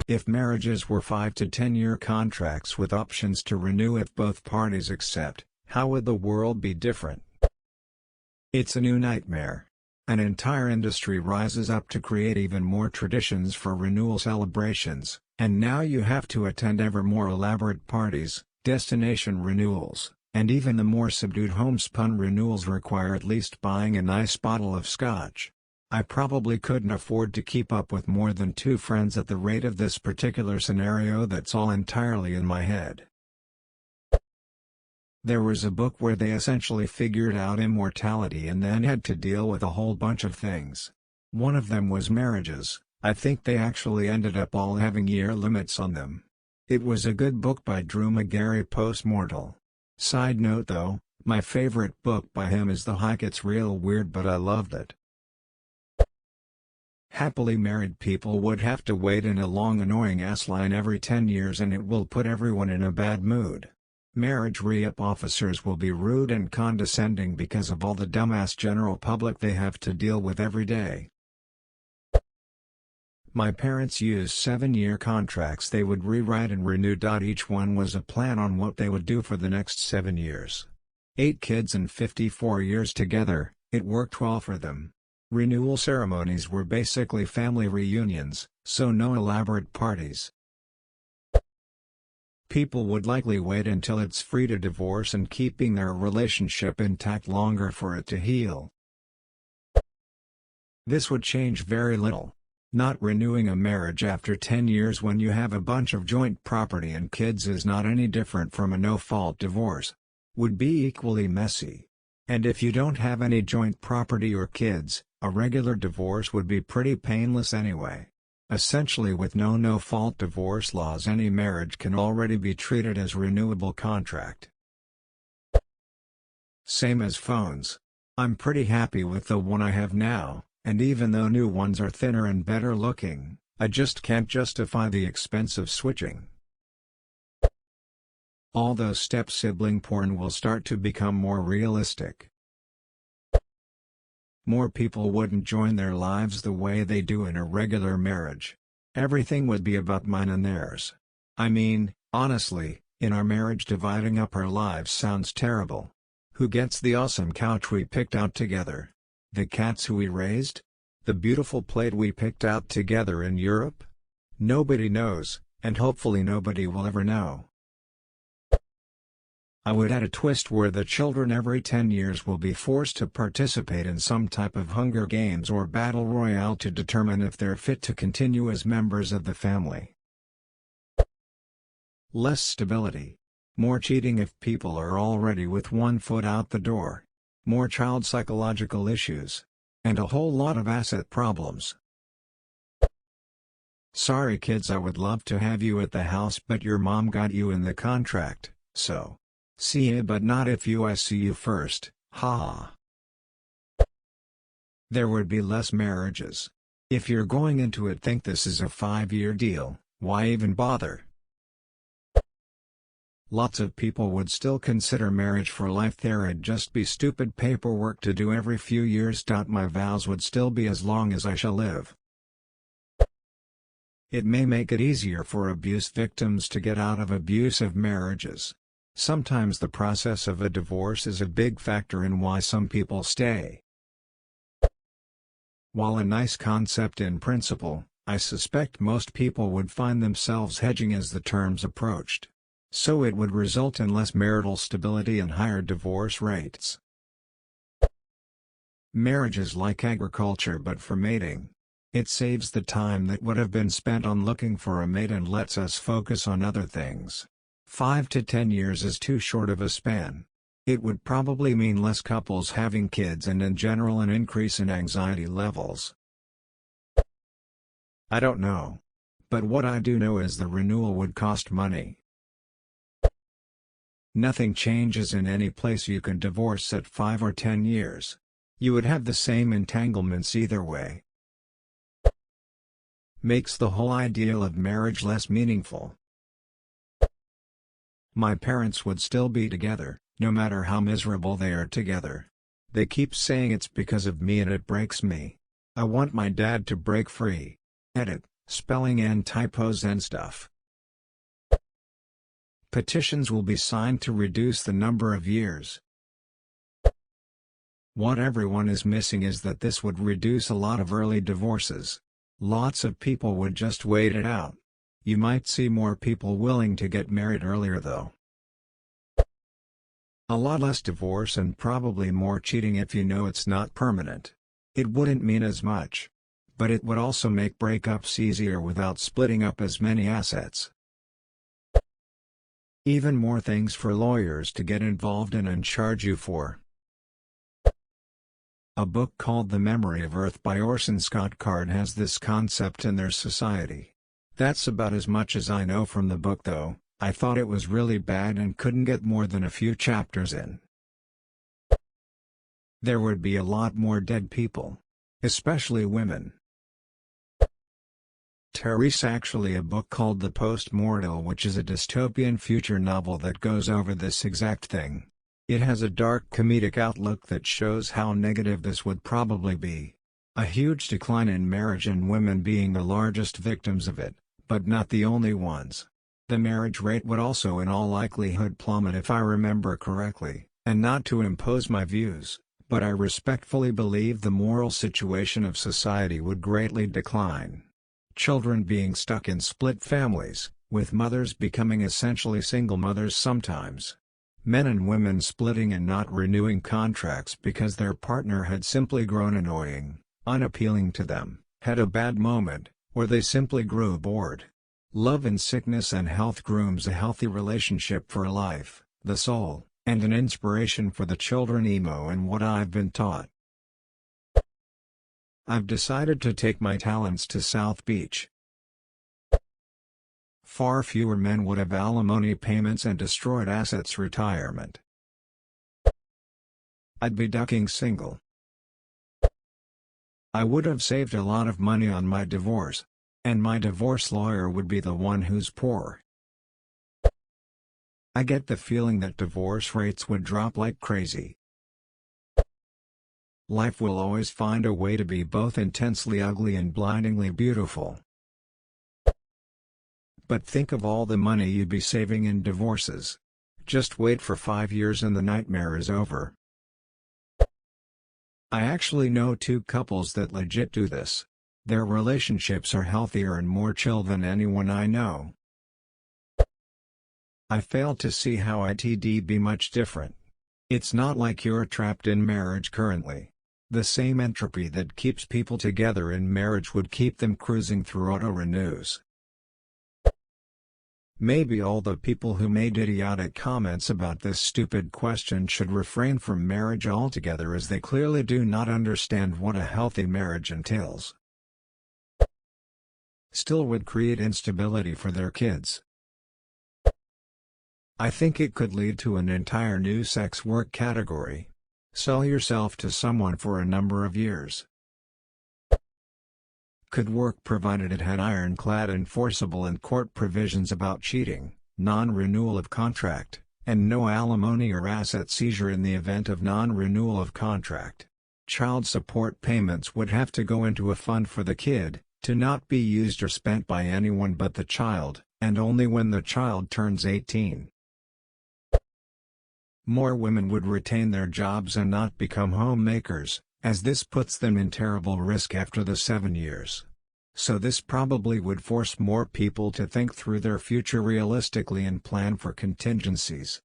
If marriages were 5 to 10-year contracts with options to renew if both parties accept, how would the world be different? It's a new nightmare. An entire industry rises up to create even more traditions for renewal celebrations, and now you have to attend ever more elaborate parties, destination renewals, and even the more subdued homespun renewals require at least buying a nice bottle of scotch. I probably couldn't afford to keep up with more than 2 friends at the rate of this particular scenario that's all entirely in my head. There was a book where they essentially figured out immortality and then had to deal with a whole bunch of things. One of them was marriages. I think they actually ended up all having year limits on them. It was a good book by Drew McGarry Postmortal. Side note though, my favorite book by him is The Hike. It's real weird but I loved it. Happily married people would have to wait in a long annoying ass line every 10 years and it will put everyone in a bad mood. Marriage re-up officers will be rude and condescending because of all the dumbass general public they have to deal with every day. My parents used 7-year contracts they would rewrite and renew. Each one was a plan on what they would do for the next 7 years. 8 kids and 54 years together, it worked well for them. Renewal ceremonies were basically family reunions, so no elaborate parties. People would likely wait until it's free to divorce and keeping their relationship intact longer for it to heal. This would change very little. Not renewing a marriage after 10 years when you have a bunch of joint property and kids is not any different from a no-fault divorce. Would be equally messy. And if you don't have any joint property or kids, a regular divorce would be pretty painless anyway. Essentially with no-fault divorce laws, any marriage can already be treated as renewable contract. Same as phones. I'm pretty happy with the one I have now, and even though new ones are thinner and better looking, I just can't justify the expense of switching. Although step-sibling porn will start to become more realistic. More people wouldn't join their lives the way they do in a regular marriage. Everything would be about mine and theirs. I mean, honestly, in our marriage dividing up our lives sounds terrible. Who gets the awesome couch we picked out together? The cats who we raised? The beautiful plate we picked out together in Europe? Nobody knows, and hopefully nobody will ever know. I would add a twist where the children every 10 years will be forced to participate in some type of Hunger Games or Battle Royale to determine if they're fit to continue as members of the family. Less stability. More cheating if people are already with one foot out the door. More child psychological issues. And a whole lot of asset problems. Sorry kids, I would love to have you at the house but your mom got you in the contract, so. See ya but not if I see you first, ha. There would be less marriages. If you're going into it think this is a 5-year deal, why even bother? Lots of people would still consider marriage for life. There'd just be stupid paperwork to do every few years. My vows would still be as long as I shall live. It may make it easier for abuse victims to get out of abusive marriages. Sometimes the process of a divorce is a big factor in why some people stay. While a nice concept in principle, I suspect most people would find themselves hedging as the terms approached. So it would result in less marital stability and higher divorce rates. Marriage is like agriculture but for mating. It saves the time that would have been spent on looking for a mate and lets us focus on other things. 5 to 10 years is too short of a span. It would probably mean less couples having kids and in general an increase in anxiety levels. I don't know. But what I do know is the renewal would cost money. Nothing changes in any place you can divorce at 5 or 10 years. You would have the same entanglements either way. Makes the whole ideal of marriage less meaningful. My parents would still be together, no matter how miserable they are together. They keep saying it's because of me and it breaks me. I want my dad to break free. Edit, spelling and typos and stuff. Petitions will be signed to reduce the number of years. What everyone is missing is that this would reduce a lot of early divorces. Lots of people would just wait it out. You might see more people willing to get married earlier though. A lot less divorce and probably more cheating if you know it's not permanent. It wouldn't mean as much. But it would also make breakups easier without splitting up as many assets. Even more things for lawyers to get involved in and charge you for. A book called The Memory of Earth by Orson Scott Card has this concept in their society. That's about as much as I know from the book though. I thought it was really bad and couldn't get more than a few chapters in. There would be a lot more dead people. Especially women. There's actually a book called The Post-Mortal, which is a dystopian future novel that goes over this exact thing. It has a dark comedic outlook that shows how negative this would probably be. A huge decline in marriage and women being the largest victims of it, but not the only ones. The marriage rate would also in all likelihood plummet if I remember correctly, and not to impose my views, but I respectfully believe the moral situation of society would greatly decline. Children being stuck in split families, with mothers becoming essentially single mothers sometimes. Men and women splitting and not renewing contracts because their partner had simply grown annoying, unappealing to them, had a bad moment, or they simply grew bored. Love in sickness and health grooms a healthy relationship for life, the soul, and an inspiration for the children. Emo and what I've been taught. I've decided to take my talents to South Beach. Far fewer men would have alimony payments and destroyed assets. Retirement. I'd be ducking single. I would have saved a lot of money on my divorce. And my divorce lawyer would be the one who's poor. I get the feeling that divorce rates would drop like crazy. Life will always find a way to be both intensely ugly and blindingly beautiful. But think of all the money you'd be saving in divorces. Just wait for 5 years and the nightmare is over. I actually know 2 couples that legit do this. Their relationships are healthier and more chill than anyone I know. I fail to see how it'd be much different. It's not like you're trapped in marriage currently. The same entropy that keeps people together in marriage would keep them cruising through auto-renews. Maybe all the people who made idiotic comments about this stupid question should refrain from marriage altogether, as they clearly do not understand what a healthy marriage entails. Still would create instability for their kids. I think it could lead to an entire new sex work category. Sell yourself to someone for a number of years. Could work provided it had ironclad enforceable and court provisions about cheating, non-renewal of contract, and no alimony or asset seizure in the event of non-renewal of contract. Child support payments would have to go into a fund for the kid, to not be used or spent by anyone but the child, and only when the child turns 18. More women would retain their jobs and not become homemakers, as this puts them in terrible risk after the 7 years. So this probably would force more people to think through their future realistically and plan for contingencies.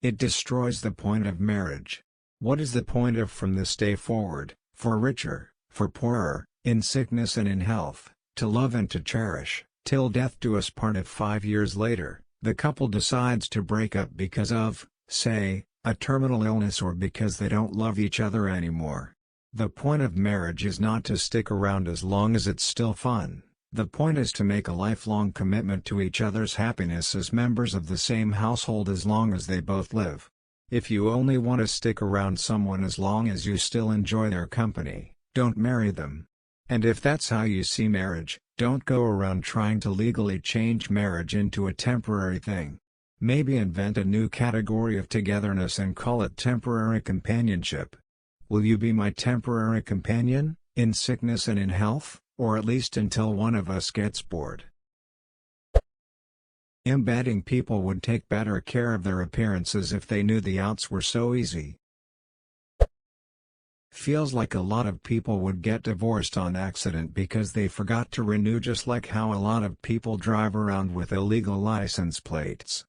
It destroys the point of marriage. What is the point of from this day forward, for richer, for poorer, in sickness and in health, to love and to cherish, till death do us part? If 5 years later, the couple decides to break up because of, say, a terminal illness or because they don't love each other anymore. The point of marriage is not to stick around as long as it's still fun. The point is to make a lifelong commitment to each other's happiness as members of the same household as long as they both live. If you only want to stick around someone as long as you still enjoy their company, don't marry them. And if that's how you see marriage, don't go around trying to legally change marriage into a temporary thing. Maybe invent a new category of togetherness and call it temporary companionship. Will you be my temporary companion, in sickness and in health, Or at least until one of us gets bored. Embedding people would take better care of their appearances if they knew the outs were so easy. Feels like a lot of people would get divorced on accident because they forgot to renew, just like how a lot of people drive around with illegal license plates.